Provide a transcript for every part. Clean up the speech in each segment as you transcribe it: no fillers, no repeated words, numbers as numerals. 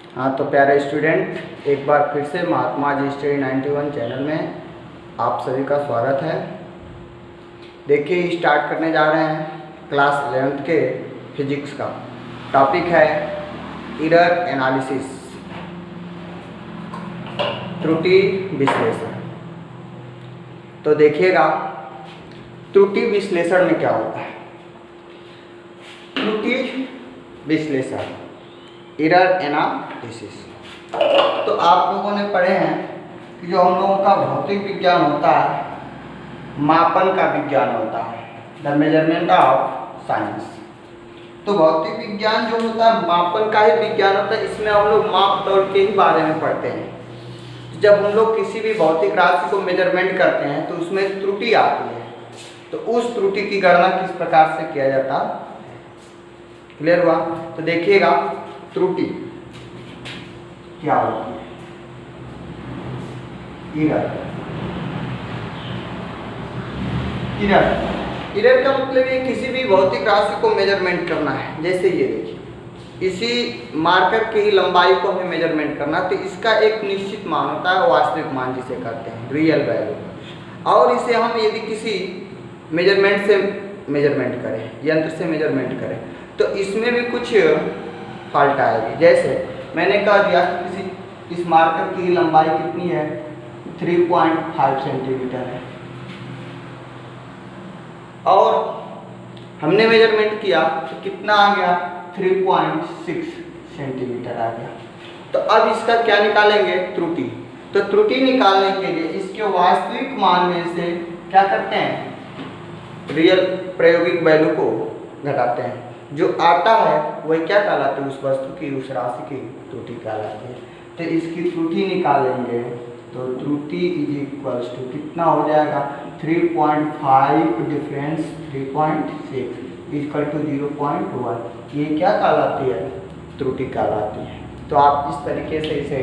हाँ तो प्यारे स्टूडेंट, एक बार फिर से महात्मा जी स्टडी 91 चैनल में आप सभी का स्वागत है। देखिए, स्टार्ट करने जा रहे हैं क्लास 11th के फिजिक्स का। टॉपिक है एरर एनालिसिस, त्रुटि विश्लेषण। तो देखिएगा, त्रुटि विश्लेषण में क्या होता है। त्रुटि विश्लेषण, एरर एनालिसिस, तो आप लोगों ने पढ़े हैं कि जो हम लोगों का भौतिक विज्ञान होता है, मापन का विज्ञान होता है, द मेजरमेंट ऑफ साइंस। तो भौतिक विज्ञान जो होता है मापन का ही विज्ञान होता है। इसमें हम लोग माप तौल के ही बारे में पढ़ते हैं। जब हम लोग किसी भी भौतिक राशि को मेजरमेंट करते हैं तो उसमें त्रुटि आती है, तो उस त्रुटि की गणना किस प्रकार से किया जाता है। क्लियर हुआ? तो देखिएगा, त्रुटि क्या होती है। एरर का मतलब ये किसी भी भौतिक राशि को मेजरमेंट करना है। जैसे ये देखिए, इसी मार्कर की ही लंबाई को हमें मेजरमेंट करना, तो इसका एक निश्चित मान होता है, वास्तविक मान जिसे कहते हैं, रियल वैल्यू। और इसे हम यदि किसी मेजरमेंट से मेजरमेंट करें, यंत्र से मेजरमेंट करें, तो इसमें भी कुछ फॉल्ट आएगी। जैसे मैंने कह दिया कि किसी इस मार्कर की लंबाई कितनी है, 3.5 सेंटीमीटर है, और हमने मेजरमेंट किया तो कितना आ गया, 3.6 सेंटीमीटर आ गया। तो अब इसका क्या निकालेंगे, त्रुटि। तो त्रुटि निकालने के लिए इसके वास्तविक मान में से क्या करते हैं, रियल प्रायोगिक वैल्यू को घटाते हैं। जो आता है वही क्या कहलाता है, उस वस्तु की, उस राशि की त्रुटि कहलाती है। तो इसकी त्रुटि निकालेंगे तो त्रुटि इज इक्वल्स टू कितना हो जाएगा, 3.5 डिफरेंस 3.6 इक्वल टू 0.1। ये क्या कहलाती है, त्रुटि कहलाती है। तो आप इस तरीके से इसे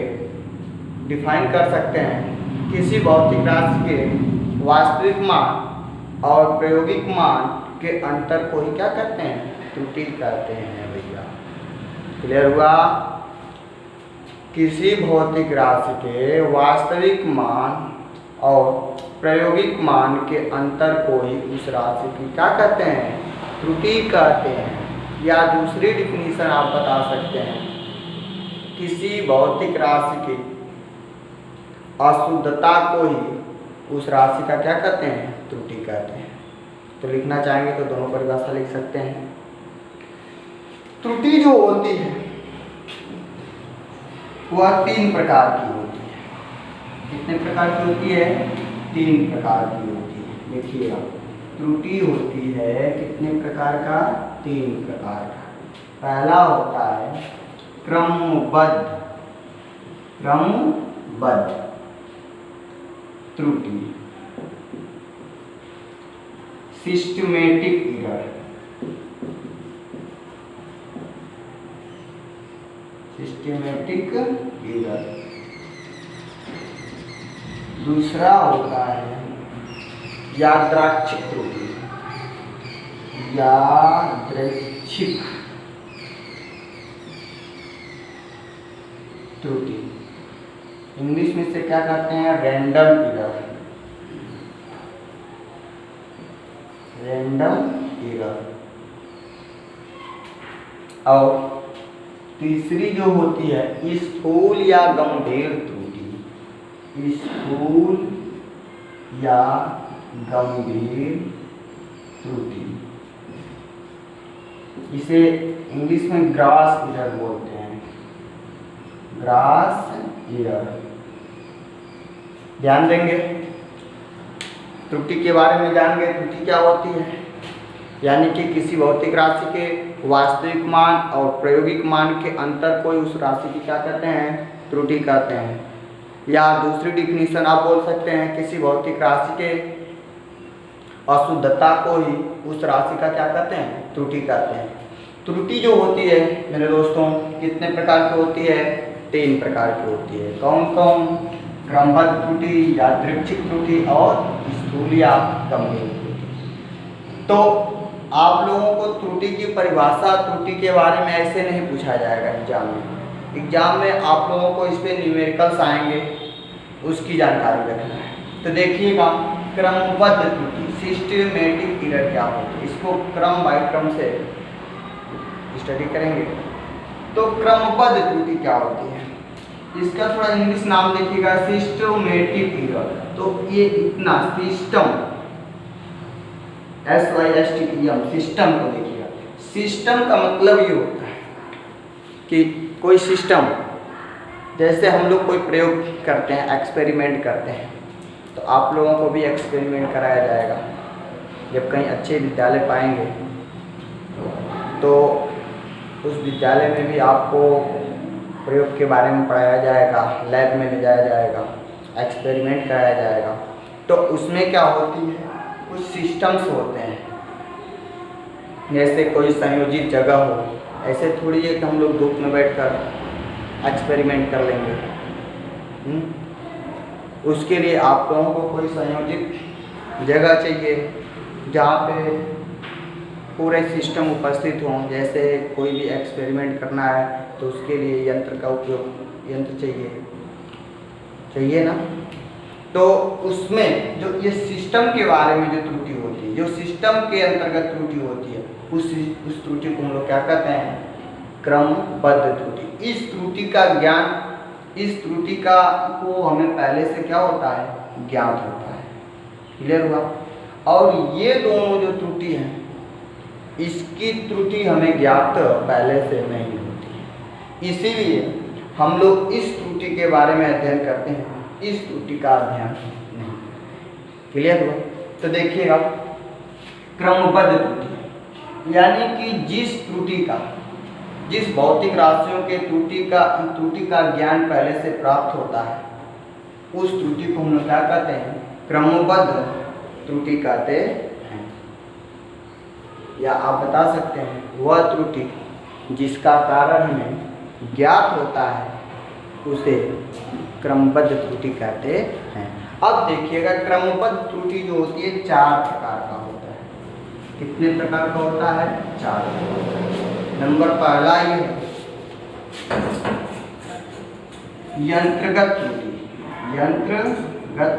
डिफाइन कर सकते हैं। किसी भौतिक राशि के वास्तविक मान और प्रायोगिक मान के अंतर को ही क्या कहते हैं, त्रुटि कहते हैं भैया। क्लियर हुआ? किसी भौतिक राशि के वास्तविक मान और प्रायोगिक मान के अंतर को ही उस राशि की क्या कहते हैं, त्रुटि कहते हैं। या दूसरी डिफिनीशन आप बता सकते हैं, किसी भौतिक राशि की अशुद्धता को ही उस राशि का क्या कहते हैं, त्रुटि कहते हैं। तो लिखना चाहेंगे तो दोनों परिभाषा लिख सकते हैं। त्रुटि जो होती है वह 3 प्रकार की होती है। कितने प्रकार की होती है, 3 प्रकार की होती है। देखिएगा, त्रुटि होती है कितने प्रकार का, 3 प्रकार का। पहला होता है क्रमबद्ध त्रुटि, सिस्टमेटिक एरर। Systematic error. दूसरा होता है यादृच्छिक त्रुटि, यादृच्छिक त्रुटि। इंग्लिश में से क्या कहते हैं, रैंडम एरर। Random error. और तीसरी जो होती है स्थूल या गंभीर त्रुटि। स्थूल या गंभीर त्रुटि, इसे इंग्लिश में ग्रॉस एरर बोलते हैं, ग्रॉस एरर। ध्यान देंगे, त्रुटि के बारे में जान गए। त्रुटि क्या होती है, यानी कि किसी भौतिक राशि के वास्तविक मान और प्रायोगिक मान के अंतर को उस राशि की क्या कहते हैं, त्रुटि कहते हैं। या दूसरी डिफिनीशन आप बोल सकते हैं, किसी भौतिक राशि के अशुद्धता को ही उस राशि का क्या कहते हैं, त्रुटि कहते हैं। त्रुटि जो होती है मेरे दोस्तों, कितने प्रकार की होती है, 3 प्रकार की होती है। कौन कौन, क्रमबद्ध त्रुटि, यादृच्छिक त्रुटि और स्थूल या गंभीर त्रुटि। तो आप लोगों को त्रुटि की परिभाषा, त्रुटि के बारे में ऐसे नहीं पूछा जाएगा एग्जाम में। एग्जाम में आप लोगों को इस पे न्यूमेरिकल्स आएंगे, उसकी जानकारी रखना है। तो देखिएगा क्रमबद्ध त्रुटि सिस्टमेटिक एरर क्या होती है, इसको क्रम बाय क्रम से स्टडी करेंगे। तो क्रमबद्ध त्रुटि क्या होती है, इसका थोड़ा इंग्लिश नाम देखिएगा सिस्टमेटिक एरर। तो ये इतना सिस्टम SYSTEM सिस्टम को देखिएगा। सिस्टम का मतलब ये होता है कि कोई सिस्टम, जैसे हम लोग कोई प्रयोग करते हैं, एक्सपेरिमेंट करते हैं, तो आप लोगों को भी एक्सपेरिमेंट कराया जाएगा। जब कहीं अच्छे विद्यालय पाएंगे तो उस विद्यालय में भी आपको प्रयोग के बारे में पढ़ाया जाएगा, लैब में ले जाया जाएगा, एक्सपेरिमेंट कराया जाएगा। तो उसमें क्या होती है, कुछ सिस्टम्स होते हैं, जैसे कोई संयोजित जगह हो। ऐसे थोड़ी है कि हम लोग धूप में बैठकर एक्सपेरिमेंट कर लेंगे। उसके लिए आप लोगों को कोई संयोजित जगह चाहिए जहाँ पे पूरे सिस्टम उपस्थित हों। जैसे कोई भी एक्सपेरिमेंट करना है तो उसके लिए यंत्र का उपयोग, यंत्र चाहिए ना। तो उसमें जो ये सिस्टम के बारे में जो त्रुटि होती है, जो सिस्टम के अंतर्गत त्रुटि होती है, उस त्रुटि को हम लोग क्या कहते हैं, क्रमबद्ध त्रुटि। इस त्रुटि का ज्ञान, इस त्रुटि का को हमें पहले से क्या होता है, ज्ञात होता है। क्लियर हुआ। और ये दोनों जो त्रुटि हैं, इसकी त्रुटि हमें ज्ञात पहले से नहीं होती है, इसीलिए हम लोग इस त्रुटि के बारे में अध्ययन करते हैं, इस त्रुटि का अध्ययन नहीं। क्लियर हुआ। तो देखिएगा क्रमबद्ध त्रुटि यानी कि जिस भौतिक राशियों के त्रुटि का ज्ञान पहले से प्राप्त होता है, उस त्रुटि को हम लोग क्या कहते हैं, क्रमबद्ध त्रुटि कहते हैं। या आप बता सकते हैं वह त्रुटि जिसका कारण हमें ज्ञात होता है, उसे क्रमबद्ध त्रुटि कहते हैं। अब देखिएगा क्रमबद्ध त्रुटि जो होती है 4 प्रकार का होता है। कितने प्रकार का होता है, 4। नंबर पहला ये यंत्रगत त्रुटि। यंत्रगत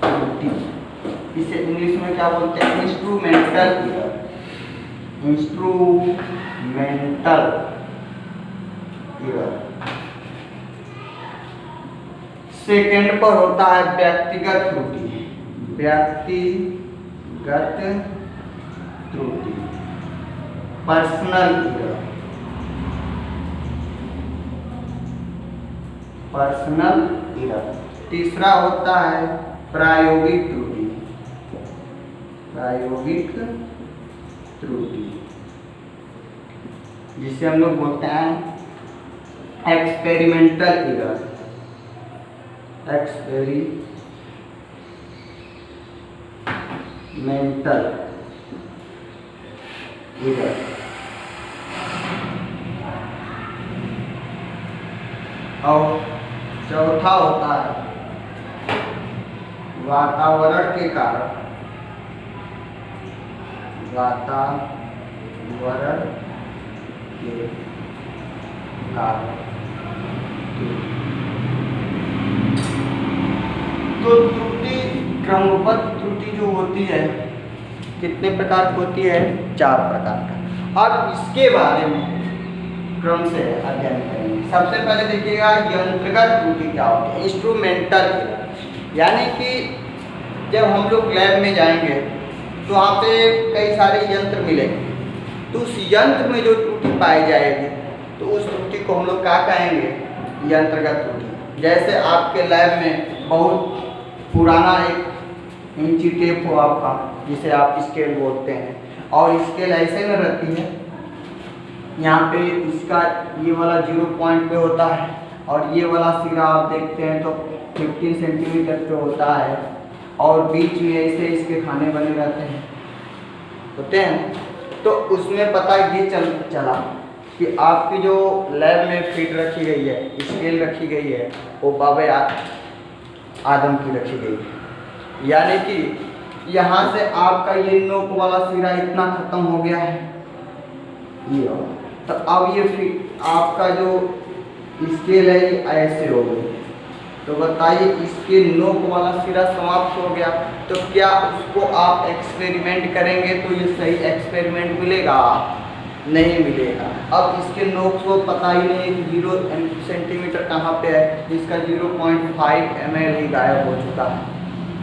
त्रुटि, इसे इंग्लिश में क्या बोलते हैं, instrumental error. Instrumental error. Second पर होता है व्यक्तिगत त्रुटि। व्यक्तिगत त्रुटि, पर्सनल एरर। Personal error. तीसरा होता है प्रायोगिक त्रुटि। प्रायोगिक त्रुटि, जिसे हम लोग बोलते हैं एक्सपेरिमेंटल एरर। Experimental error. और चौथा होता है वातावरण के कारण। वातावरण के कारण। तो त्रुटि, क्रमबद्ध त्रुटि जो होती है, कितने प्रकार की होती है, 4 प्रकार का। अब इसके बारे में क्रम से अध्ययन करेंगे। सबसे पहले देखिएगा यंत्रगत त्रुटि क्या होती है, इंस्ट्रूमेंटल। यानी कि जब हम लोग लैब में जाएंगे तो वहाँ पे कई सारे यंत्र मिलेंगे, तो उस यंत्र में जो त्रुटि पाई जाएगी तो उस त्रुटि को हम लोग क्या कहेंगे, यंत्रगत त्रुटि। जैसे आपके लैब में बहुत पुराना एक इंची टेप हो आपका, जिसे आप स्केल बोलते हैं, और स्केल ऐसे में रहती है, यहाँ पे इसका ये वाला 0 पॉइंट पे होता है, और ये वाला सिरा आप देखते हैं तो 15 सेंटीमीटर पे होता है, और बीच में ऐसे इसके खाने बने रहते हैं, होते हैं। तो उसमें पता ये चला कि आपकी जो लैब में फीड रखी गई है, स्केल रखी गई है, वो बाबे आदम की रखी गई है। यानी कि यहाँ से आपका ये नोक वाला सिरा इतना खत्म हो गया है, ये। तो अब ये आपका जो स्केल है ये ऐसे हो गई, तो बताइए इसके नोक वाला सिरा समाप्त हो गया, तो क्या उसको आप एक्सपेरिमेंट करेंगे तो ये सही एक्सपेरिमेंट मिलेगा? नहीं मिलेगा। अब इसके नोक को पता ही नहीं कि 0 सेंटीमीटर कहाँ पे है, इसका 0.5 ml ही गायब हो चुका है,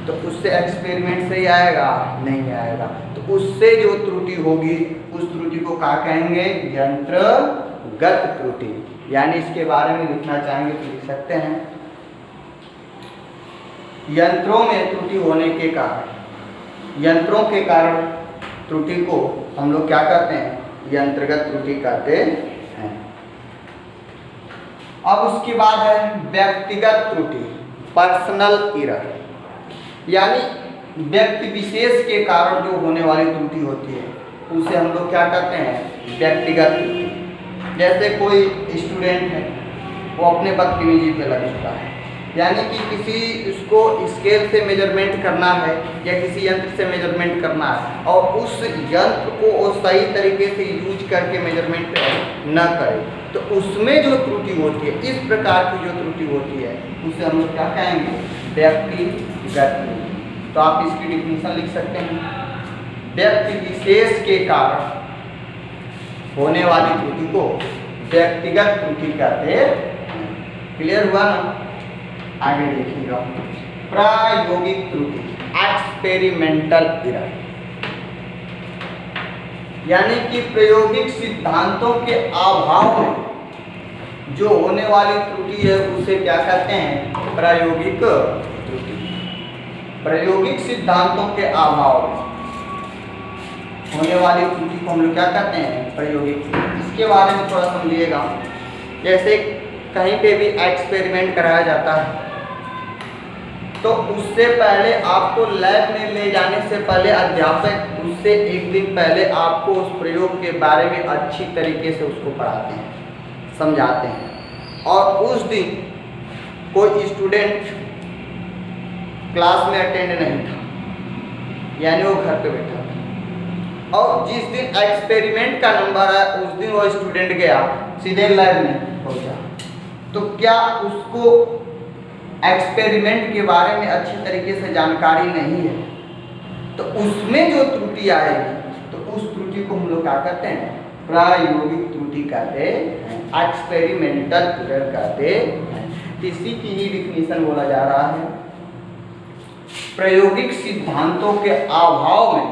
तो उससे एक्सपेरिमेंट सही आएगा? नहीं आएगा। तो उससे जो त्रुटि होगी उस त्रुटि को क्या कहेंगे? यंत्रगत त्रुटि। यानी इसके बारे में लिखना चाहेंगे तो लिख सकते हैं, यंत्रों में त्रुटि होने के कारण, यंत्रों के कारण त्रुटि को हम लोग क्या कहते हैं? यंत्रगत त्रुटि कहते हैं। अब उसके बाद है व्यक्तिगत त्रुटि, पर्सनल एरर। यानी व्यक्ति विशेष के कारण जो होने वाली त्रुटि होती है उसे हम लोग क्या कहते हैं? व्यक्तिगत त्रुटि। जैसे कोई स्टूडेंट है, वो अपने बदतमीजी पे लग चुका है, यानी कि किसी उसको स्केल से मेजरमेंट करना है या किसी यंत्र से मेजरमेंट करना है और उस यंत्र को वो सही तरीके से यूज करके मेजरमेंट न करे, तो उसमें जो त्रुटि होती है, इस प्रकार की जो त्रुटि होती है उसे हम लोग क्या कहेंगे? व्यक्तिगत त्रुटि। तो आप इसकी डिफिनीशन लिख सकते हैं, व्यक्ति विशेष के कारण होने वाली त्रुटि को व्यक्तिगत त्रुटि कहते हैं। क्लियर हुआ ना? आगे देखिएगा, प्रायोगिक त्रुटि, एक्सपेरिमेंटल एरर। यानी कि प्रायोगिक सिद्धांतों के अभाव में जो होने वाली त्रुटि है उसे क्या कहते हैं? प्रायोगिक त्रुटि। प्रायोगिक सिद्धांतों के अभाव में होने वाली त्रुटि को हम लोग क्या कहते हैं? प्रायोगिक त्रुटि। इसके बारे में थोड़ा समझिएगा। जैसे कहीं पे भी एक्सपेरिमेंट कराया जाता है तो उससे पहले आपको लैब में ले जाने से पहले अध्यापक उससे एक दिन पहले आपको उस प्रयोग के बारे में अच्छी तरीके से उसको पढ़ाते हैं, समझाते हैं। और उस दिन कोई स्टूडेंट क्लास में अटेंड नहीं था, यानी वो घर पे बैठा था, और जिस दिन एक्सपेरिमेंट का नंबर है उस दिन वो स्टूडेंट गया सीधे लैब में पहुंचा, तो क्या उसको एक्सपेरिमेंट के बारे में अच्छी तरीके से जानकारी नहीं है, तो उसमें जो त्रुटि आएगी तो उस त्रुटि को हम लोग क्या कहते हैं? प्रायोगिक त्रुटि कहते हैं, एक्सपेरिमेंटल एरर कहते हैं। इसी की ही डिफिनीशन बोला जा रहा है, प्रायोगिक सिद्धांतों के अभाव में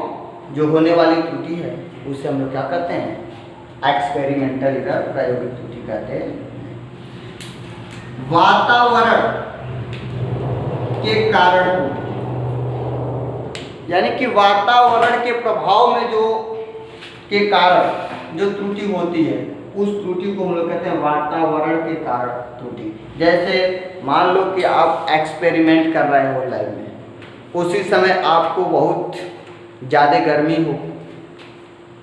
जो होने वाली त्रुटि है उसे हम लोग क्या कहते हैं? एक्सपेरिमेंटल एरर, प्रायोगिक त्रुटि कहते हैं। वातावरण के कारण, यानी कि वातावरण के प्रभाव में जो के कारण जो त्रुटि होती है उस त्रुटि को हम लोग कहते हैं वातावरण के कारण त्रुटि। जैसे मान लो कि आप एक्सपेरिमेंट कर रहे हो लैब में, उसी समय आपको बहुत ज़्यादा गर्मी हो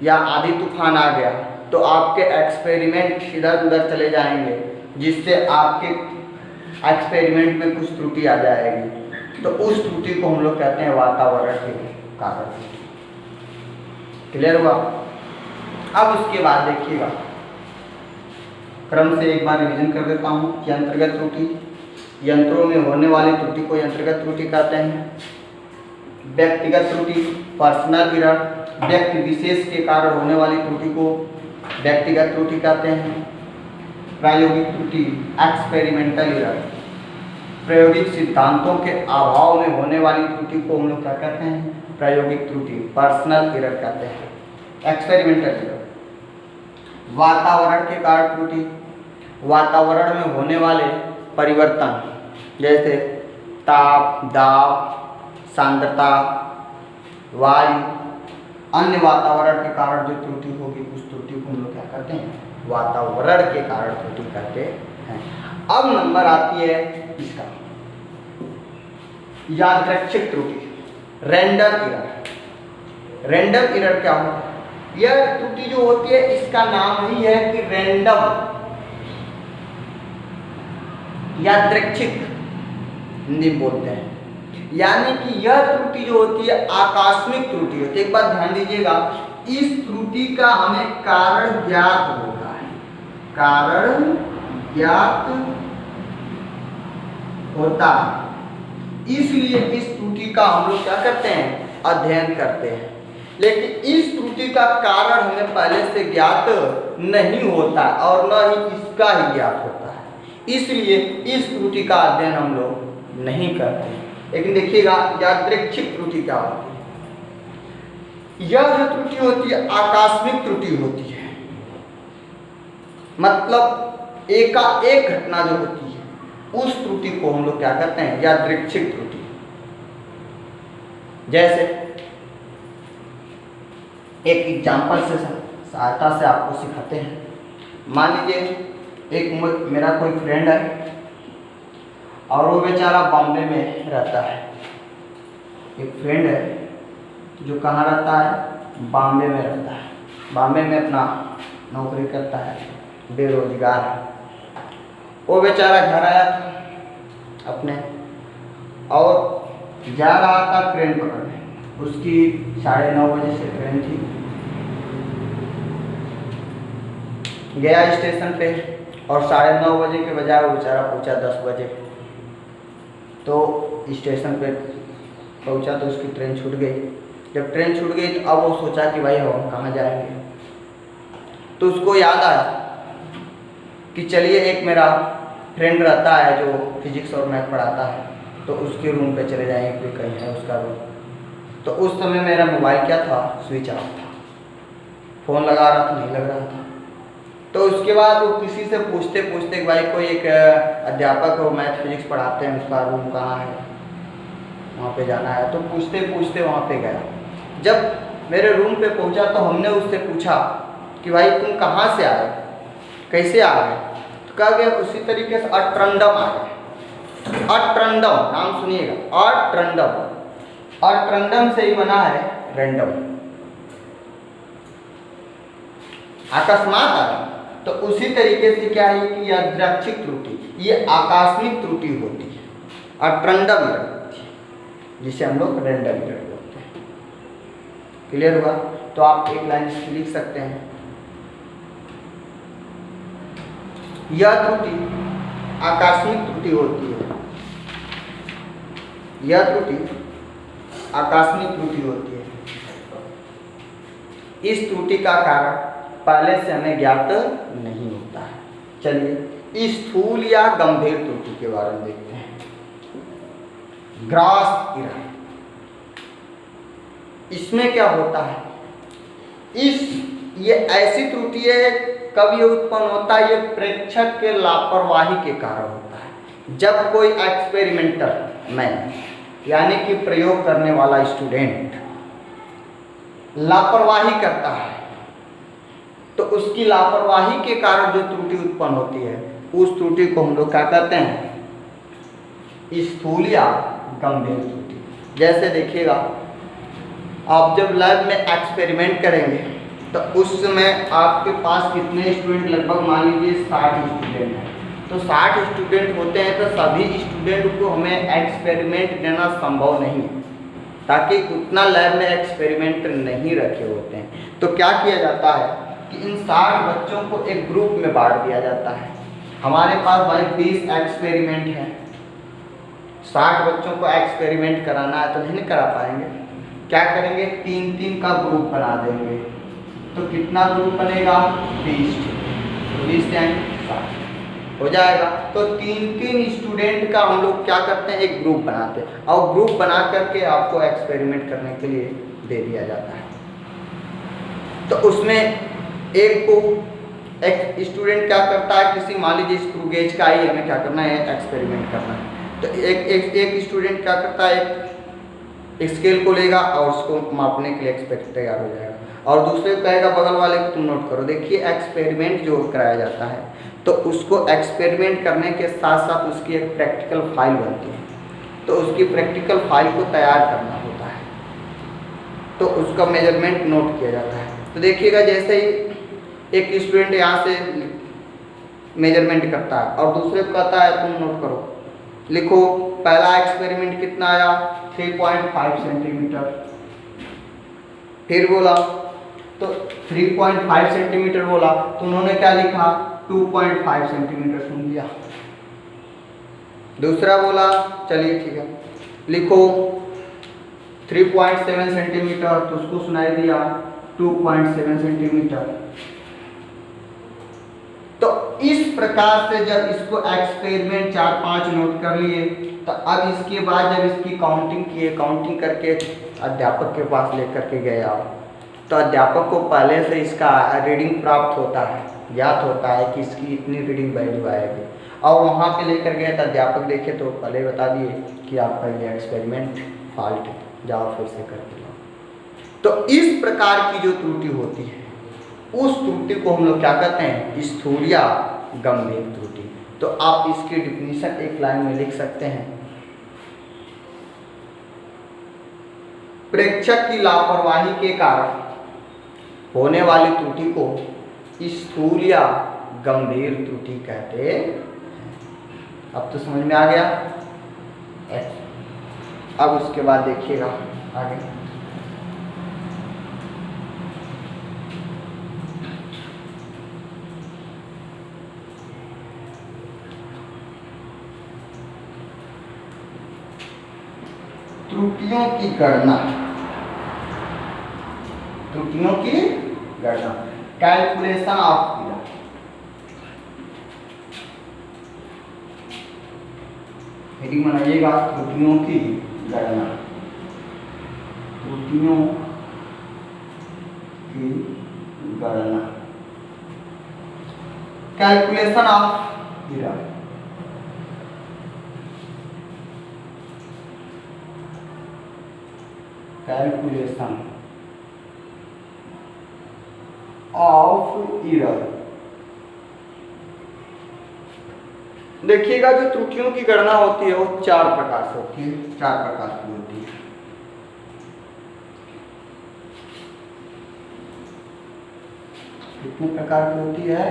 या आंधी तूफान आ गया, तो आपके एक्सपेरिमेंट इधर उधर चले जाएंगे, जिससे आपके एक्सपेरिमेंट में कुछ त्रुटि आ जाएगी, तो उस त्रुटि को हम लोग कहते हैं वातावरण के कारण। क्लियर हुआ? अब उसके बाद देखिएगा, क्रम से एक बार रिवीजन कर देता हूँ। यंत्रगत त्रुटि, यंत्रों में होने वाली त्रुटि को यंत्रगत त्रुटि कहते हैं। व्यक्तिगत त्रुटि, पर्सनल एरर, व्यक्ति विशेष के कारण होने वाली त्रुटि को व्यक्तिगत त्रुटि कहते हैं। प्रायोगिक त्रुटि, एक्सपेरिमेंटल एरर, प्रायोगिक सिद्धांतों के अभाव में होने वाली त्रुटि को हम लोग क्या कहते हैं? प्रायोगिक त्रुटि, पर्सनल एरर कहते हैं। एक्सपेरिमेंटल एरर, वातावरण के कारण त्रुटि, वातावरण में होने वाले परिवर्तन जैसे ताप, दाब, सांद्रता, वायु, अन्य वातावरण के कारण जो त्रुटि होगी उस त्रुटि को हम लोग क्या कहते हैं? वातावरण के कारण त्रुटि कहते हैं। अब नंबर आती है इसका यादृच्छिक त्रुटि, रैंडम एरर। रैंडम एरर क्या होता है? यह त्रुटि जो होती है इसका नाम ही है कि रैंडम, यादृच्छिक हिंदी में बोलते हैं। यानी कि यह त्रुटि जो होती है आकस्मिक त्रुटि होती है। एक बात ध्यान दीजिएगा, इस त्रुटि का हमें कारण ज्ञात होता है, कारण ज्ञात होता है, इसलिए इस त्रुटि का हम लोग क्या करते हैं, अध्ययन करते हैं। लेकिन इस त्रुटि का कारण हमें पहले से ज्ञात नहीं होता और न ही इसका ही ज्ञात होता है, इसलिए इस त्रुटि का अध्ययन हम लोग नहीं करते। लेकिन देखिएगा यादृच्छिक त्रुटि क्या होती है। यह जो त्रुटि होती है आकस्मिक त्रुटि होती है, मतलब एकाएक घटना जो होती है उस त्रुटि को हम लोग क्या कहते हैं, यादृच्छिक त्रुटि। जैसे एक एग्जाम्पल से सहायता से आपको सिखाते हैं। मान लीजिए एक मेरा कोई फ्रेंड है और वो बेचारा बॉम्बे में रहता है। एक फ्रेंड है जो कहाँ रहता है, बॉम्बे में रहता है। बॉम्बे में अपना नौकरी करता है, बेरोजगार है। वो बेचारा घर आया था अपने और जा रहा था ट्रेन पकड़ने। उसकी 9:30 बजे से ट्रेन थी। गया स्टेशन पे और 9:30 बजे के बजाय वो बेचारा पहुंचा 10 बजे। तो स्टेशन पे पहुंचा तो उसकी ट्रेन छूट गई। जब ट्रेन छूट गई तो अब वो सोचा कि भाई हम कहाँ जाएंगे। तो उसको याद आया कि चलिए एक मेरा फ्रेंड रहता है जो फिजिक्स और मैथ पढ़ाता है, तो उसके रूम पे चले जाएंगे, कोई कहीं है उसका रूम। तो उस समय मेरा मोबाइल क्या था, स्विच ऑफ था। फ़ोन लगा रहा था, नहीं लग रहा था। तो उसके बाद वो किसी से पूछते पूछते भाई कोई एक अध्यापक वो मैथ फिजिक्स पढ़ाते हैं, उसका रूम कहाँ है, वहाँ पे जाना है। तो पूछते पूछते वहाँ पे गया। जब मेरे रूम पे पहुँचा तो हमने उससे पूछा कि भाई तुम कहाँ से आए, कैसे आ गए। तो कहा गया उसी तरीके से अट्रंडम आ गए। अट्रंडम नाम सुनिएगा, अट्रंडम। अट्रंडम से ही बना है रैंडम, अकस्मात आ गया। तो उसी तरीके से क्या है कि यादृच्छिक त्रुटि, ये आकस्मिक त्रुटि होती है, अट्रंडम एरर होती है, जिसे हम लोग रैंडम एरर बोलते हैं। क्लियर हुआ? तो आप एक लाइन लिख सकते हैं, यह त्रुटि आकस्मिक त्रुटि होती है। यह त्रुटि आकस्मिक त्रुटि होती है। इस त्रुटि का कारण पहले से हमें ज्ञात नहीं होता है। चलिए स्थूल या गंभीर त्रुटि के बारे में देखते हैं। ग्रॉस एरर, इसमें क्या होता है, ये ऐसी त्रुटि है, कब ये उत्पन्न होता है, ये प्रेक्षक के लापरवाही के कारण होता है। जब कोई एक्सपेरिमेंटर मैन यानी कि प्रयोग करने वाला स्टूडेंट लापरवाही करता है तो उसकी लापरवाही के कारण जो त्रुटि उत्पन्न होती है उस त्रुटि को हम लोग क्या कहते हैं, स्थूल या गंभीर त्रुटि। जैसे देखिएगा आप जब लैब में एक्सपेरिमेंट करेंगे तो उस समय आपके पास कितने स्टूडेंट, लगभग मान लीजिए 60 स्टूडेंट हैं। तो 60 स्टूडेंट होते हैं तो सभी स्टूडेंट को हमें एक्सपेरिमेंट देना संभव नहीं है, ताकि उतना लैब में एक्सपेरिमेंट नहीं रखे होते हैं। तो क्या किया जाता है कि इन 60 बच्चों को एक ग्रुप में बांट दिया जाता है। हमारे पास भाई 20 एक्सपेरिमेंट हैं, 60 बच्चों को एक्सपेरिमेंट कराना है तो नहीं करा पाएंगे। क्या करेंगे, 3-3 का ग्रुप बना देंगे। तो कितना ग्रुप बनेगा, 20। 20 60 हो जाएगा। तो 3-3 स्टूडेंट का हम लोग क्या करते हैं, एक ग्रुप बनाते हैं और ग्रुप बना करके आपको एक्सपेरिमेंट करने के लिए दे दिया जाता है। तो उसमें एक स्टूडेंट क्या करता है, किसी मान लीजिए स्क्रू गेज का ही हमें क्या करना है, एक्सपेरिमेंट करना है। तो एक स्टूडेंट क्या करता है, एक स्केल को लेगा और उसको मापने के लिए एक्सपेरिमेंट तैयार हो जाएगा, और दूसरे को कहेगा बगल वाले को तुम नोट करो। देखिए एक्सपेरिमेंट जो कराया जाता है तो उसको एक्सपेरिमेंट करने के साथ साथ उसकी एक प्रैक्टिकल फाइल बनती है। तो उसकी प्रैक्टिकल फाइल को तैयार करना होता है, तो उसका मेजरमेंट नोट किया जाता है। तो देखिएगा जैसे ही एक स्टूडेंट यहाँ से मेजरमेंट करता है और दूसरे को कहता है तुम नोट करो, लिखो पहला एक्सपेरिमेंट कितना आया, 3.5 सेंटीमीटर। फिर बोला तो 3.5 सेंटीमीटर बोला तो उन्होंने क्या लिखा 2.5 सेंटीमीटर सुन लिया। दूसरा बोला चलिए ठीक है लिखो 3.7 सेंटीमीटर तो उसको सुनाई दिया 2.7 सेंटीमीटर। तो इस प्रकार से जब इसको एक्सपेरिमेंट 4-5 नोट कर लिए तो अब इसके बाद जब इसकी काउंटिंग किए, काउंटिंग करके अध्यापक के पास लेकर के गए आप, तो अध्यापक को पहले से इसका रीडिंग प्राप्त होता है, ज्ञात होता है कि इसकी इतनी रीडिंग वैल्यू आएगी। और वहाँ पे लेकर गए तो अध्यापक देखे तो पहले बता दिए कि आपका ये एक्सपेरिमेंट फॉल्ट है, जाओ फिर से करके लाओ। तो इस प्रकार की जो त्रुटि होती है उस त्रुटि को हम लोग क्या कहते हैं, स्थूल या गंभीर त्रुटि। तो आप इसकी डिफिनीशन एक लाइन में लिख सकते हैं, प्रेक्षक की लापरवाही के कारण होने वाली त्रुटि को स्थूल या गंभीर त्रुटि कहते हैं। अब तो समझ में आ गया। अब उसके बाद देखिएगा आगे, त्रुटियों की गणना, त्रुटियों की गणना, कैलकुलेशन ऑफ एरर। हेडिंग बनाइएगा त्रुटियों की गणना, त्रुटियों की गणना, calculation of error. Calculation of error. देखिएगा जो त्रुटियों की गणना होती है वो 4 प्रकार से होती है, 4 प्रकार की होती है। कितने प्रकार की होती है,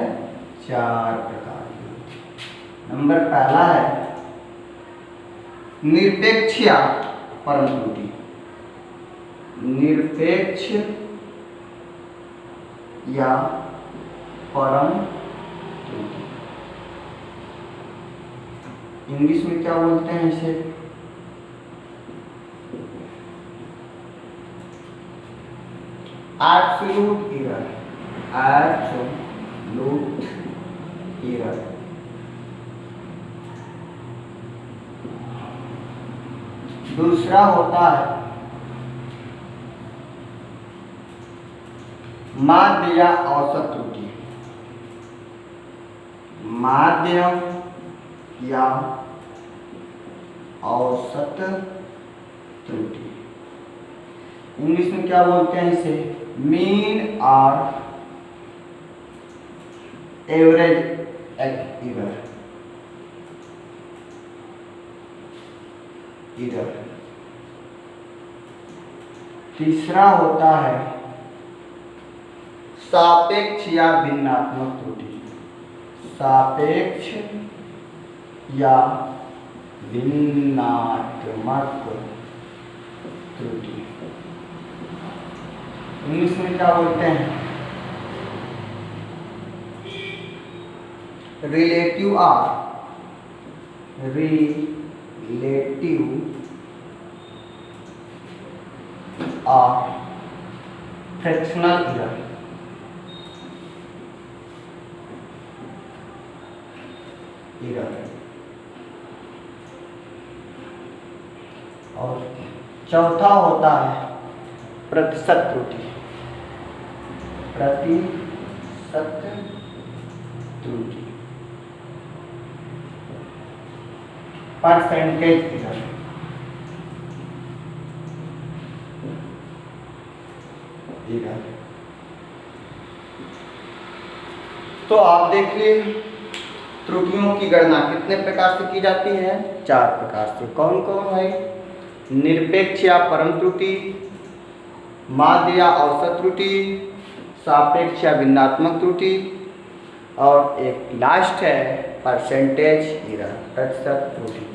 4 प्रकार की होती है। नंबर पहला है निरपेक्ष या परम त्रुटि, निरपेक्ष या परम त्रुटि। इंग्लिश में क्या बोलते हैं इसे, एब्सोल्यूट एरर, एब्सोल्यूट एरर। दूसरा होता है माध्य या औसत त्रुटि, माध्य या औसत त्रुटि। इंग्लिश में क्या बोलते हैं इसे, मीन और एवरेज एरर, एरर। तीसरा होता है सापेक्ष या भिन्नात्मक त्रुटि, सापेक्ष या भिन्नात्मक त्रुटि। इंग्लिश में क्या बोलते हैं, रिलेटिव और रिलेटिव और फ्रैक्शनल एरर। और चौथा होता है प्रतिशत त्रुटि, प्रतिशत त्रुटि, परसेंटेज एरर। तो आप देखिए त्रुटियों की गणना कितने प्रकार से की जाती है, 4 प्रकार से। कौन कौन है, निरपेक्ष या परम त्रुटि, माध्य या औसत त्रुटि, सापेक्ष या भिन्नात्मक त्रुटि, और एक लास्ट है परसेंटेज एरर, प्रतिशत त्रुटि।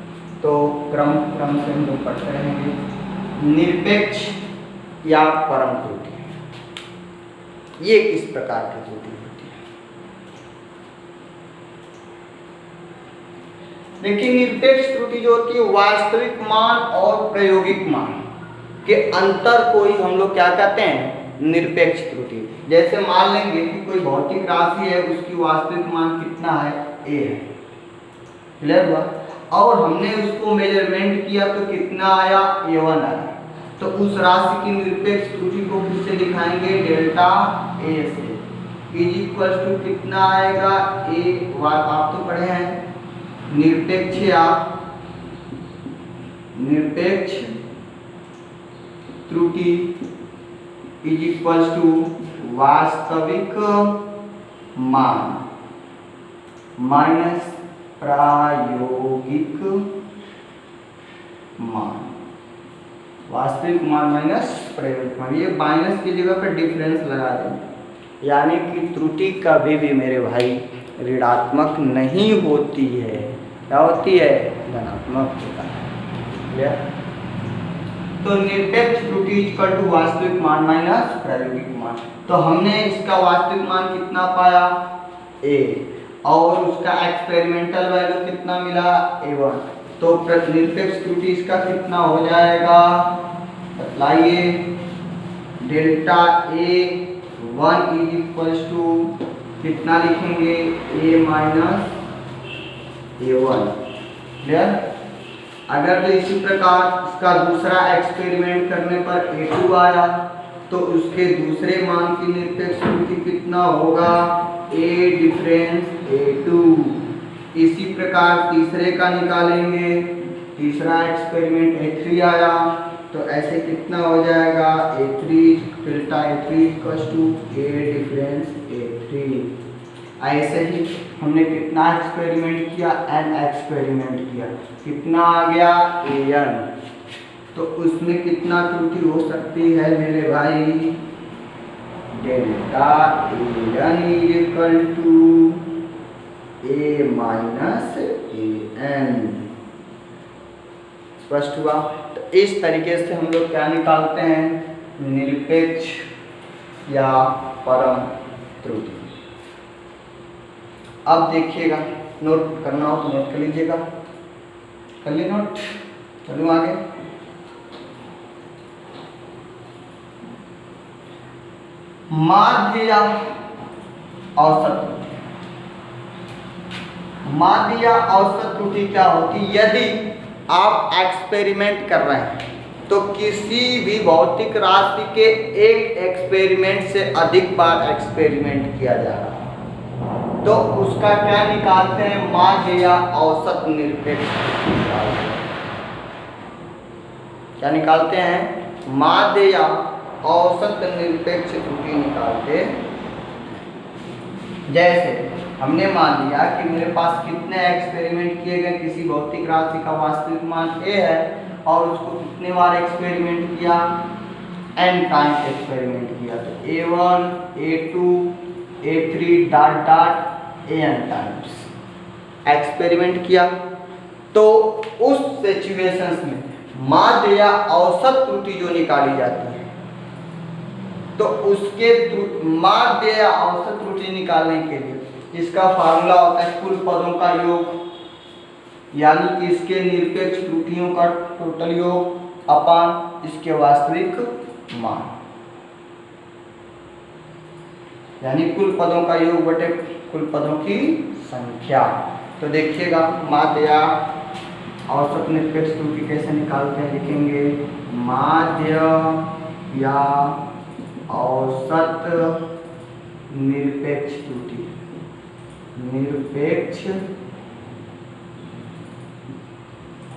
तो क्रम से हम लोग पढ़ते रहेंगे। निरपेक्ष या परम त्रुटि, ये किस प्रकार की त्रुटि होती है। लेकिन निरपेक्ष त्रुटि जो होती है वास्तविक मान और प्रायोगिक मान के अंतर को ही हम लोग क्या कहते हैं, निरपेक्ष त्रुटि। जैसे मान लेंगे कि कोई भौतिक राशि है, उसकी वास्तविक मान कितना है, a है, क्लियर हुआ, और हमने उसको मेजरमेंट किया तो कितना आया, a1 आया, तो उस राशि की निरपेक्ष त्रुटि को किससे दिखाएंगे, डेल्टा a से, इज इक्वल टू कितना आएगा, a, आप तो पढ़े हैं निरपेक्ष या निरपेक्ष त्रुटि इज इक्वल टू वास्तविक मान माइनस प्रायोगिक मान, वास्तविक मान माइनस प्रायोगिक मान, ये माइनस की जगह पर डिफरेंस लगा देंगे, यानी कि त्रुटि कभी भी मेरे भाई ऋणात्मक नहीं होती है, क्या होती है, धनात्मक होता है। तो निरपेक्ष त्रुटि इक्वल टू वास्तविक मान माइनस प्रायोगिक मान, तो हमने इसका वास्तविक मान कितना पाया, a, और उसका एक्सपेरिमेंटल वैल्यू कितना मिला, a1, तो निरपेक्ष त्रुटि इसका कितना हो जाएगा, बतलाइए, delta a1 is equal to कितना लिखेंगे, a माइनस a1, क्लियर। अगर तो इसी प्रकार इसका दूसरा एक्सपेरिमेंट करने पर a2 आया तो उसके दूसरे मान की निरपेक्ष त्रुटि कितना होगा, a डिफरेंस a2। इसी प्रकार तीसरे का निकालेंगे, तीसरा एक्सपेरिमेंट a3 आया तो ऐसे कितना हो जाएगा, a3 delta a3 equal to a difference a3। ऐसे ही हमने कितना एक्सपेरिमेंट किया, n एक्सपेरिमेंट किया, कितना आ गया, an, तो उसमें कितना त्रुटि हो सकती है मेरे भाई, delta an is equal to a minus an। स्पष्ट हुआ। तो इस तरीके से हम लोग क्या निकालते हैं, निरपेक्ष या परम त्रुटि। अब देखिएगा, नोट करना हो तो नोट कर लीजिएगा, कर ली नोट, चलूँ आगे। माध्य या औसत त्रुटि, माध्य या औसत त्रुटि क्या होती, यदि आप एक्सपेरिमेंट कर रहे हैं तो किसी भी भौतिक राशि के एक एक्सपेरिमेंट से अधिक बार एक्सपेरिमेंट किया जा रहा है तो उसका क्या निकालते हैं, माध्य या औसत निरपेक्ष त्रुटि। क्या निकालते हैं, माध्य या औसत निरपेक्ष त्रुटि निकालते। जैसे हमने मान लिया कि मेरे पास कितने एक्सपेरिमेंट किए गए, किसी भौतिक राशि का वास्तविक मान a है और उसको कितने बार एक्सपेरिमेंट किया, n टाइम एक्सपेरिमेंट किया, तो a1 a2 a3 dot dot an times experiment किया। तो उस सिचुएशंस में माध्य या औसत त्रुटि जो निकाली जाती है तो उसके माध्य या औसत त्रुटि निकालने के लिए इसका फार्मूला होता है कुल पदों का योग, यानी कि इसके निरपेक्ष त्रुटियों का टोटल योग अपान इसके वास्तविक मान, यानी कुल पदों का योग बटे कुल पदों की संख्या। तो देखिएगा माध्य या औसत निरपेक्ष त्रुटि कैसे निकालते हैं, लिखेंगे माध्य या औसत निरपेक्ष त्रुटि, निरपेक्ष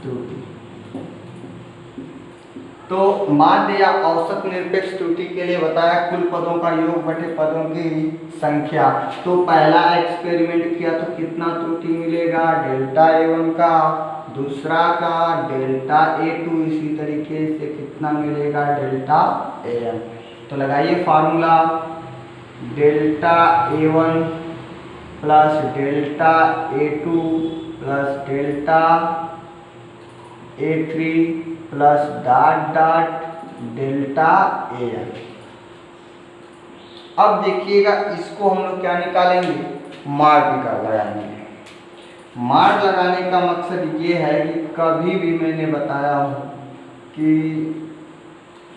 त्रुटि। तो माध्य या औसत निरपेक्ष त्रुटि के लिए बताया कुल पदों का योग बटे पदों की संख्या। तो पहला एक्सपेरिमेंट किया तो कितना त्रुटि मिलेगा, डेल्टा a1 का, दूसरा का डेल्टा a2, इसी तरीके से कितना मिलेगा, डेल्टा an। तो लगाइए formula, delta a1 plus delta a2 plus delta a3 plus dot dot delta an। अब देखिएगा इसको हम लोग क्या निकालेंगे, मार्ग लगाएंगे। मार्ग लगाने का मकसद ये है कि कभी भी मैंने बताया हूँ कि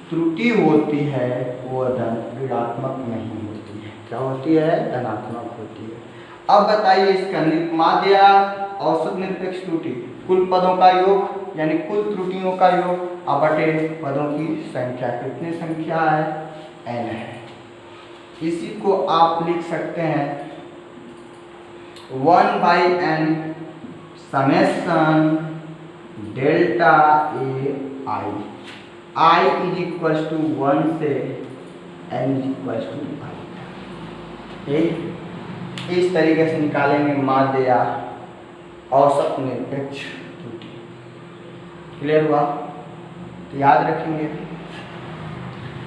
त्रुटि होती है वो ऋणात्मक नहीं होती है। क्या होती है? धनात्मक होती है। अब बताइए इसका माध्य या औसत निरपेक्ष त्रुटि कुल पदों का योग यानी कुल त्रुटियों का योग बटे पदों की संख्या। कितनी संख्या है? n है। इसी को आप लिख सकते हैं 1/n summation delta A I. I is equal to 1 से n is equal to I. इस तरीके से निकालेंगे माध्य या औसत निरपेक्ष त्रुटि। क्लियर हुआ? तो याद रखेंगे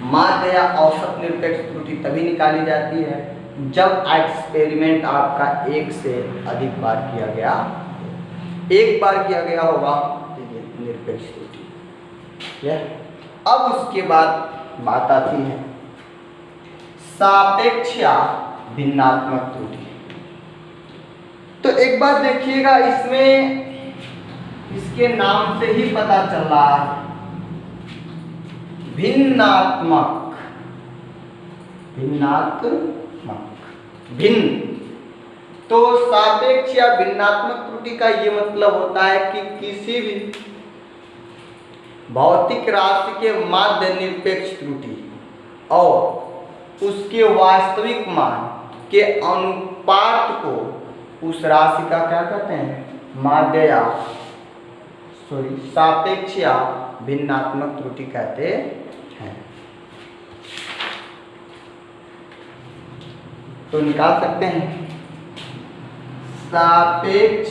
माध्य या औसत निरपेक्ष त्रुटि तभी निकाली जाती है जब एक्सपेरिमेंट आपका एक से अधिक बार किया गया। एक बार किया गया होगा तो ये निरपेक्ष त्रुटि। अब उसके बाद बात आती है सापेक्ष या भिन्नात्मक त्रुटि। तो एक बात देखिएगा, इसमें इसके नाम से ही पता चल रहा है भिन्नात्मक। भिन्न तो सापेक्ष या भिन्नात्मक त्रुटि का ये मतलब होता है कि किसी भी भौतिक राशि के माध्य निरपेक्ष त्रुटि और उसके वास्तविक मान के अनुपात को उस राशि का क्या कहते हैं? माध्य या सापेक्ष या भिन्नात्मक त्रुटि कहते हैं। तो निकाल सकते हैं सापेक्ष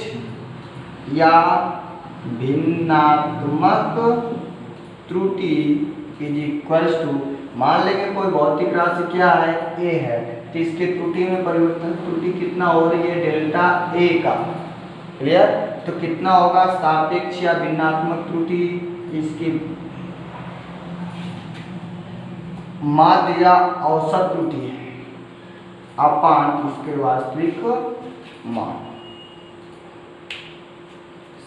या भिन्नात्मक त्रुटि इज इक्वल टू, मान लेंगे कोई भौतिक राशि क्या है? ए है, तो इसके त्रुटि में परिवर्तन त्रुटि कितना हो रही है? डेल्टा ए का। क्लियर? तो कितना होगा सापेक्ष या भिन्नात्मक त्रुटि? इसकी माध्य या औसत त्रुटि है अपान उसके वास्तविक मान।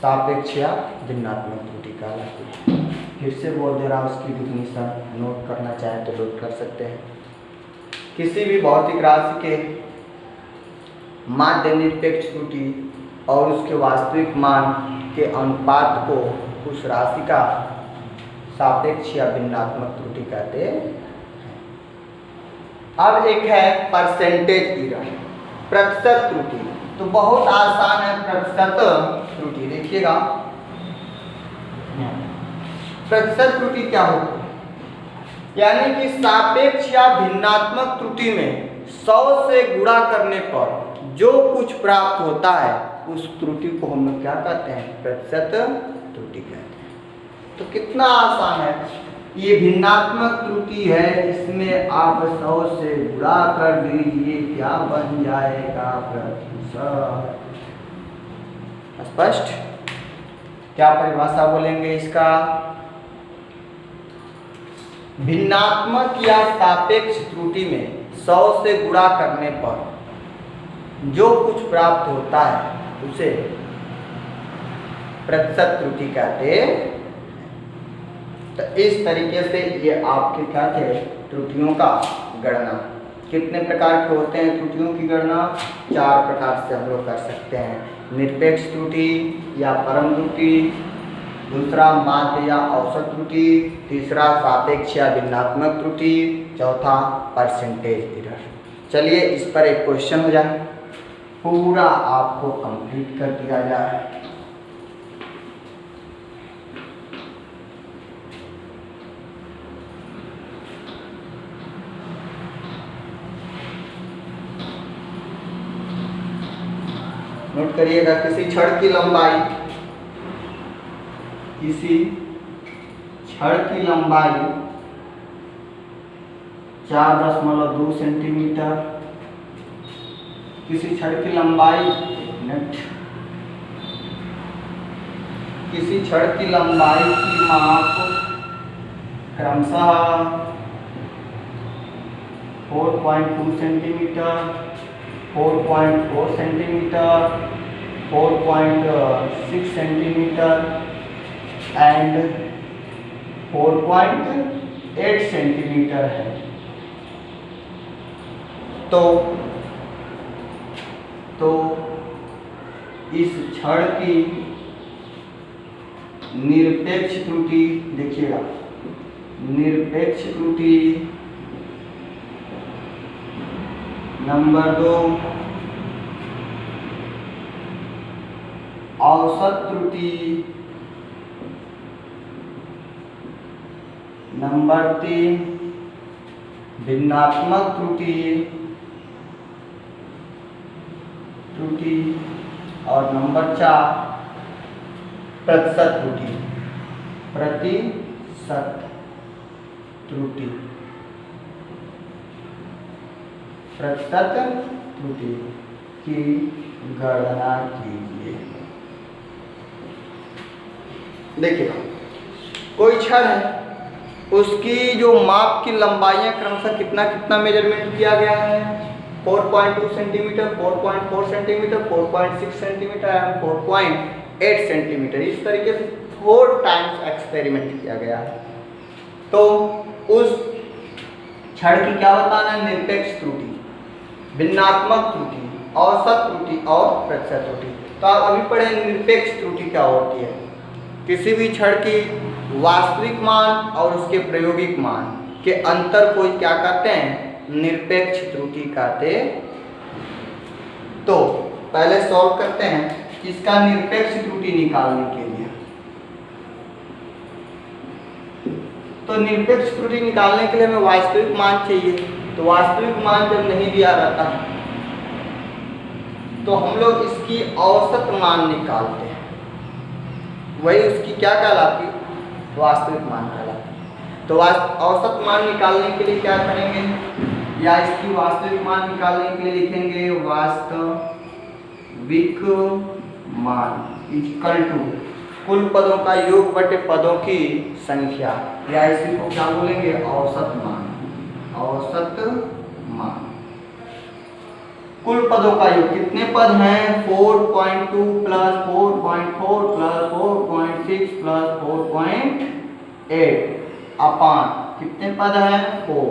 सापेक्ष या भिन्नात्मक त्रुटि कहलाती है। फिर से बोल दे रहा, उसकी डिफिनीशन नोट करना चाहे तो नोट कर सकते हैं। किसी भी भौतिक राशि के माध्य निरपेक्ष त्रुटि और उसके वास्तविक मान के अनुपात को उस राशि का सापेक्ष या भिन्नात्मक त्रुटि कहते हैं। अब एक है परसेंटेज एरर, प्रतिशत त्रुटि। तो बहुत आसान है प्रतिशत त्रुटि। देखिएगा प्रतिशत त्रुटि क्या होती है? यानी कि सापेक्ष या भिन्नात्मक त्रुटि में 100 से गुणा करने पर जो कुछ प्राप्त होता है उस त्रुटि को हम लोग क्या कहते हैं? प्रतिशत त्रुटि कहते हैं। तो कितना आसान है, ये भिन्नात्मक त्रुटि है, इसमें आप 100 से गुणा कर दीजिए, क्या बन जाएगा? प्रतिशत। स्पष्ट? क्या परिभाषा बोलेंगे इसका? भिन्नात्मक या सापेक्ष त्रुटि में 100 से गुणा करने पर जो कुछ प्राप्त होता है उसे प्रतिशत त्रुटि कहते हैं। तो इस तरीके से ये आपके क्या थे? त्रुटियों का गणना। कितने प्रकार के होते हैं त्रुटियों की गणना? 4 प्रकार से हम लोग कर सकते हैं। निरपेक्ष त्रुटि या परम त्रुटि, दूसरा माध्य या औसत त्रुटि, तीसरा सापेक्ष या भिन्नात्मक त्रुटि, चौथा परसेंटेज एरर। चलिए इस पर एक क्वेश्चन हो जाए, पूरा आपको कंप्लीट कर दिया जाए। नोट करिएगा, किसी छड़ की लंबाई 4.2 सेंटीमीटर, किसी छड़ की लंबाई किसी छड़ की लंबाई की माप क्रमशः 4.2 centimetre, 4.4 centimetre, 4.6 centimetre and 4.8 centimetre है। तो इस छड़ की निरपेक्ष त्रुटि देखिएगा, निरपेक्ष त्रुटि नंबर 2, औसत त्रुटि नंबर 3, भिन्नात्मक त्रुटि और नंबर 4, प्रतिशत त्रुटि, प्रतिशत त्रुटि, प्रतिशत त्रुटि की गणना कीजिए। देखिए कोई छड़ है, उसकी जो माप की लंबाइयाँ क्रमशः कितना कितना मेजरमेंट किया गया है, 4.2 centimetre, 4.4 centimetre, 4.6 centimetre and 4.8 centimetre. इस तरीके से 4 टाइम्स एक्सपेरिमेंट किया गया है। तो उस छड़ की क्या बताना है, निरपेक्ष त्रुटि, भिन्नात्मक त्रुटि, औसत त्रुटि और प्रतिशत त्रुटि। तो आप अभी पढ़े निरपेक्ष त्रुटि क्या होती है। किसी भी छड़ की वास्तविक मान और उसके प्रायोगिक मान के अंतर को क्या कहते हैं, निरपेक्ष त्रुटि कहते। तो पहले सॉल्व करते हैं इसका निरपेक्ष त्रुटि निकालने के लिए। तो निरपेक्ष त्रुटि निकालने के लिए हमें वास्तविक मान चाहिए। तो वास्तविक मान जब नहीं दिया रहता तो हम लोग इसकी औसत मान निकालते हैं, वही उसकी क्या कहलाती, वास्तविक मान कहलाती। तो औसत मान निकालने के लिए क्या करेंगे, या इसकी वास्तविक मान निकालने के लिए लिखेंगे वास्तविक मान इक्वल टू कुल पदों का योग बटे पदों की संख्या, या इसी को क्या बोलेंगे, औसत मान। औसत मान कुल पदों का योग, कितने पद हैं, 4.2 प्लस 4.4 प्लस 4.6 प्लस 4.8 अपान कितने पद हैं, 4।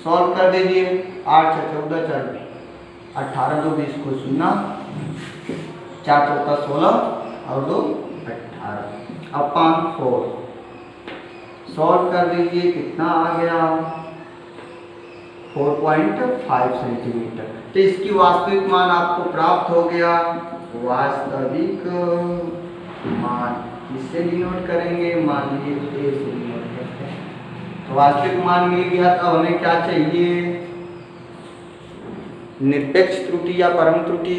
सॉल्व कर दीजिए, 8 × 14 = 18, 2 20 को 0, 4 × 14 16 और 2 18 अपान 4। सॉल्व कर दीजिए, कितना आ गया, 4.5 सेंटीमीटर। तो इसकी वास्तविक मान आपको प्राप्त हो गया। वास्तविक मान किससे डिनोट करेंगे, मान लीजिए ए से डिनोट करते हैं। तो वास्तविक मान मिल गया। तो हमें क्या चाहिए, निरपेक्ष त्रुटि या परम त्रुटि।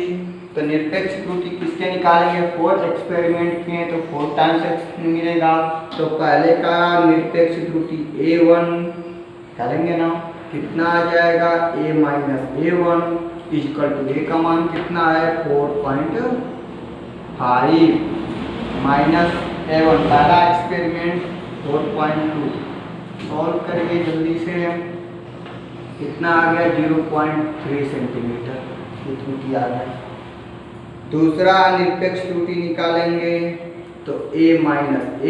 तो निरपेक्ष त्रुटि किसके निकालेंगे, 4 एक्सपेरिमेंट किए तो 4 टाइम्स मिलेगा। तो पहले का निरपेक्ष त्रुटि A1 निकालेंगे ना, कितना आ जाएगा, A - A1 equal to A का मान कितना है, 4.5 माइनस A1 पहला एक्सपेरिमेंट 4.2। सॉल्व करिए जल्दी से, कितना आ गया, 0.3 सेंटीमीटर की त्रुटि आ गया। दूसरा निरपेक्ष त्रुटि निकालेंगे तो A -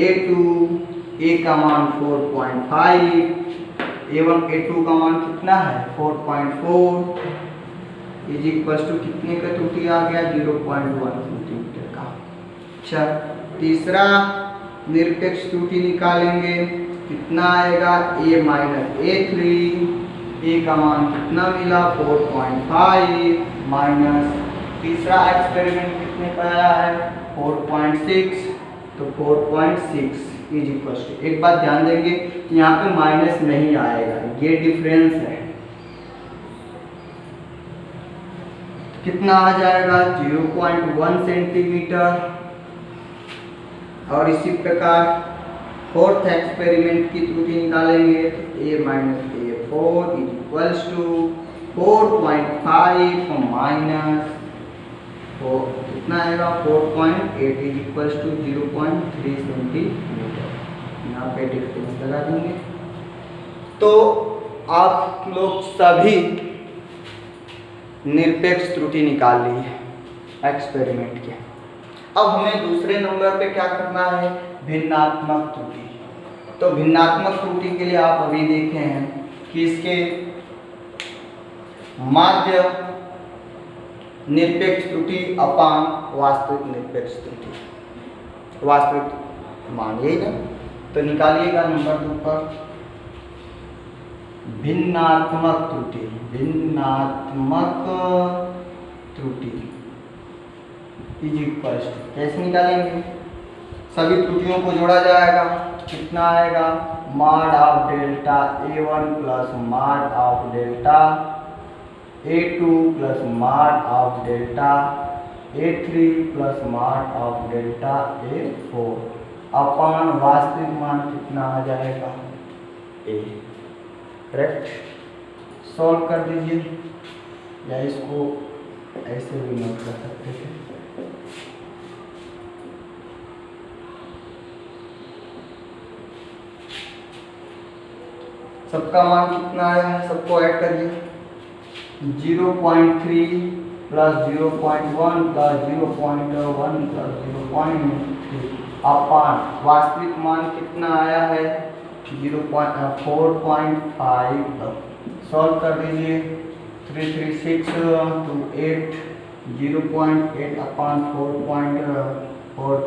A2, A का मान 4.5, A1 A2 का मान कितना है, 4.4 इज इक्वल टू कितने का त्रुटि आ गया, 0.1 सेंटीमीटर का। अच्छा, तीसरा निरपेक्ष त्रुटि निकालेंगे, कितना आएगा, A - A3, A का मान कितना मिला, 4.5 माइनस तीसरा एक्सपेरिमेंट कितने का आया है, 4.6। तो 4.6 इज इक्वल टू, एक बात ध्यान देंगे यहाँ पे माइनस नहीं आएगा, ये डिफरेंस है। कितना आ जाएगा, 0.1 सेंटीमीटर। और इसी प्रकार फोर्थ एक्सपेरिमेंट की त्रुटि निकालेंगे तो A - A4 is equals to 4.5 minus कितना आएगा, 4.8 इज इक्वल्स टू 0.3 सेंटीमीटर। यहाँ पे डिफरेंस लगा देंगे। तो आप लोग सभी निरपेक्ष त्रुटि निकाल ली है एक्सपेरिमेंट के। अब हमें दूसरे नंबर पे क्या करना है, भिन्नात्मक त्रुटि। तो भिन्नात्मक त्रुटि के लिए आप अभी देखे हैं कि इसके माध्य निरपेक्ष त्रुटि अपान वास्तविक निरपेक्ष त्रुटि, वास्तविक मान, यही ना। तो निकालिएगा नंबर 2 पर भिन्नात्मक त्रुटि। भिन्नात्मक त्रुटि इज इक्वल टू, कैसे निकालेंगे, सभी त्रुटियों को जोड़ा जाएगा, कितना आएगा, माड ऑफ डेल्टा A1 प्लस माड ऑफ डेल्टा A2 प्लस माड ऑफ डेल्टा A3 प्लस माड ऑफ डेल्टा A4 अपान वास्तविक मान कितना आ जाएगा, A। करेक्ट। सॉल्व कर दीजिए, या इसको ऐसे भी नोट कर सकते थे। सबका मान कितना आया है, सबको ऐड करिए। 0.3 प्लस 0.1 प्लस 0.1 प्लस 0.3 अपान वास्तविक मान कितना आया है, 4.5। सॉल्व कर दीजिए, 336 to 8, 0.8 अपान 4.4,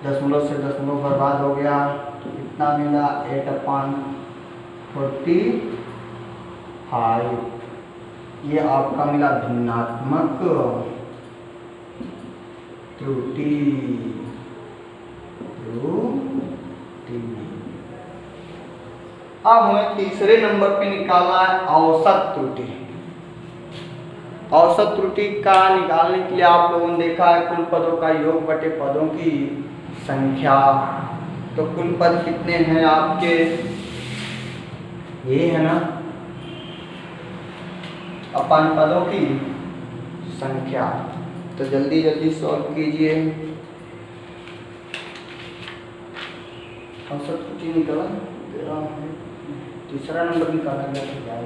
दशमलव से दशमलव बर्बाद हो गया, कितना मिला, 8 अपान 45। ये आपका मिला भिन्नात्मक त्रुटि। अब हमें तीसरे नंबर पे निकालना है औसत त्रुटि। औसत त्रुटि का निकालने के लिए आप लोगों ने देखा है कुल पदों का योग बटे पदों की संख्या। तो कुल पद कितने हैं आपके, ये है ना, अपन पदों की संख्या। तो जल्दी जल्दी सॉल्व कीजिए। औसत त्रुटि निकाला, तीसरा नंबर निकाला गया तो क्या है,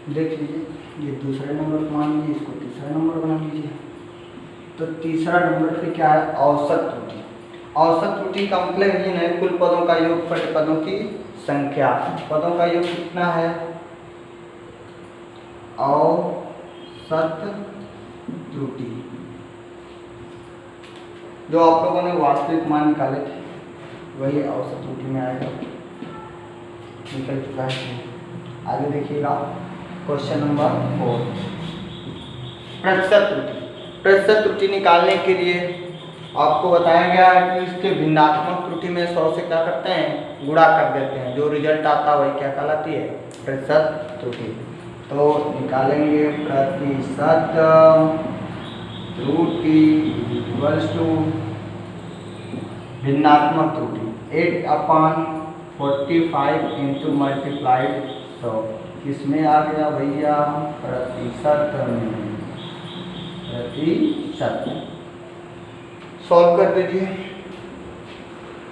देख लीजिए। ये दूसरे नंबर को मान लीजिए, इसको तीसरा नंबर बना लीजिए। तो तीसरा नंबर पे क्या है, औसत त्रुटि। औसत त्रुटि का मतलब है कुल पदों का योग बटे पदों की संख्या। पदों का योग कितना है, औसत त्रुटि जो आप लोगों ने वास्तविक मान निकाले थे वही औसत त्रुटि में आएगा, निकल चुका है। आगे देखिएगा क्वेश्चन नंबर 4, प्रतिशत त्रुटि। प्रतिशत त्रुटि निकालने के लिए आपको बताया गया है कि इसके भिन्नात्मक त्रुटि में 100 से क्या करते हैं, गुणा कर देते हैं, जो रिजल्ट आता है वही क्या कहलाती है, प्रतिशत त्रुटि। तो निकालेंगे प्रतिशत त्रुटि इक्वल्स टू भिन्नात्मक त्रुटि 8/45 इंटू मल्टीप्लाइड 100। किसमें आ गया भैया, प्रतिशत में, प्रतिशत। सॉल्व कर दीजिए,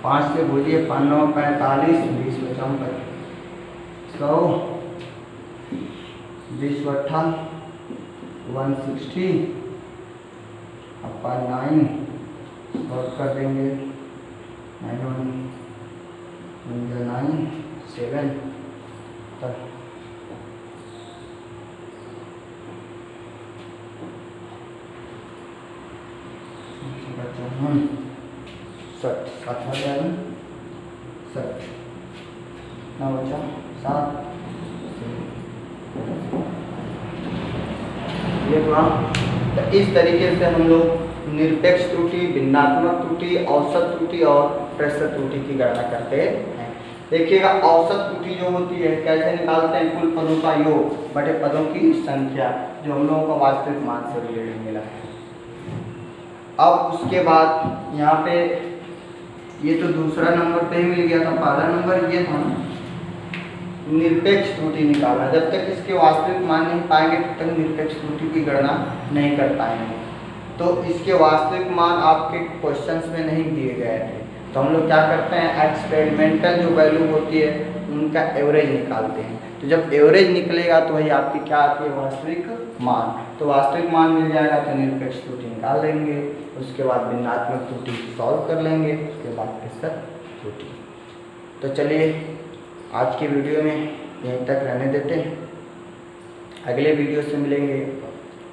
5 से बोलिए, 5 9 45, 20 बचा 100, 20 8 160 अपन 9 सॉल्व कर देंगे, 9 9 7 तक। सठ 9 बचा 7। ये तो इस तरीके से हम लोग निरपेक्ष त्रुटि, भिन्नात्मक त्रुटि, औसत त्रुटि और प्रतिशत त्रुटि की गणना करते हैं। देखिएगा औसत त्रुटि जो होती है कैसे निकालते हैं, कुल पदों का योग बटे पदों की संख्या, जो हम लोगों को वास्तविक मान से रिलेटेड मिला है। अब उसके बाद यहाँ पे ये तो दूसरा नंबर पे ही मिल गया था, पहला नंबर ये था ना, निरपेक्ष त्रुटि निकालना। जब तक इसके वास्तविक मान नहीं पाएंगे तब तक निरपेक्ष त्रुटि की गणना नहीं कर पाएंगे। तो इसके वास्तविक मान आपके क्वेश्चंस में नहीं दिए गए थे, तो हम लोग क्या करते हैं, एक्सपेरिमेंटल जो वैल्यू होती है उनका एवरेज निकालते हैं। तो जब एवरेज निकलेगा तो वही आपकी क्या आती है, वास्तविक मान। तो वास्तविक मान मिल जाएगा तो निरपेक्ष त्रुटि निकाल लेंगे, उसके बाद भिन्नात्मक त्रुटि सॉल्व कर लेंगे, उसके बाद प्रतिशत त्रुटि। तो चलिए आज की वीडियो में यहीं तक रहने देते हैं, अगले वीडियो से मिलेंगे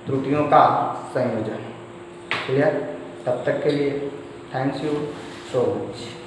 त्रुटियों का संयोजन। क्लियर? तब तक के लिए थैंक्स यू सो मच।